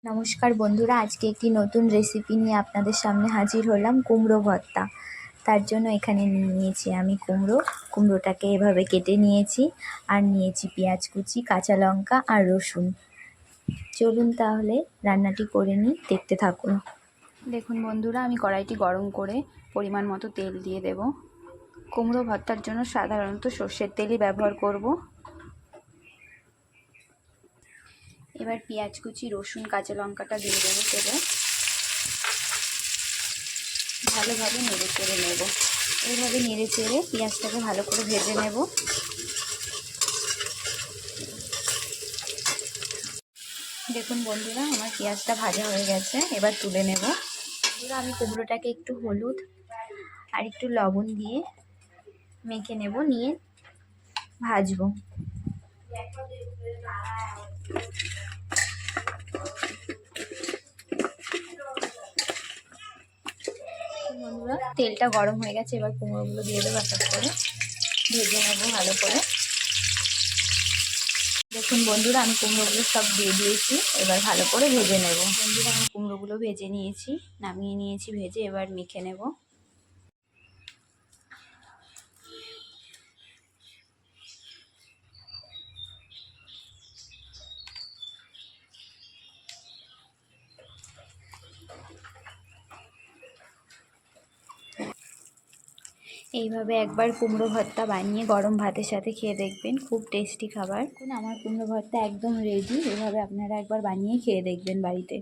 নমস্কার বন্ধুরা, আজকে একটি নতুন রেসিপি নিয়ে আপনাদের সামনে হাজির হলাম। কুমড়ো ভর্তা। তার জন্য এখানে নিয়েছি আমি কুমড়োটাকে এভাবে কেটে নিয়েছি, আর নিয়েছি পেঁয়াজ কুচি, কাঁচা লঙ্কা আর রসুন। চলুন তাহলে রান্নাটি করে নিই, দেখতে থাকুন। দেখুন বন্ধুরা, আমি কড়াইটি গরম করে পরিমাণ মতো তেল দিয়ে দেব। কুমড়ো ভর্তার জন্য সাধারণত সর্ষের তেলই ব্যবহার করব। এবার পেঁয়াজ কুচি, রসুন, কাঁচা লঙ্কাটা দিয়ে দেবো তেলে। ভালোভাবে নেড়ে চেড়ে নেব। এইভাবে নেড়ে চেড়ে পেঁয়াজটাকে ভালো করে ভেজে নেব। দেখুন বন্ধুরা, আমার পেঁয়াজটা ভাজা হয়ে গেছে, এবার তুলে নেব। বন্ধুরা, আমি কুমড়োটাকে একটু হলুদ আর একটু লবণ দিয়ে মেখে নেব, নিয়ে ভাজবো। বন্ধুরা, তেলটা গরম হয়ে গেছে, এবার কুমড়োগুলো দিয়ে দেবো এক এক করে, ভেজে নেবো ভালো করে। দেখুন বন্ধুরা, আমি কুমড়োগুলো সব দিয়ে দিয়েছি, এবার ভালো করে ভেজে নেব। বন্ধুরা, আমি কুমড়োগুলো ভেজে নিয়েছি, নামিয়ে নিয়েছি ভেজে, এবার মেখে নেব। এইভাবে একবার কুমড়ো ভর্তা বানিয়ে গরম ভাতের সাথে খেয়ে দেখবেন, খুব টেস্টি খাবার। আমার কুমড়ো ভর্তা একদম রেডি। এভাবে আপনারা একবার বানিয়ে খেয়ে দেখবেন বাড়িতে।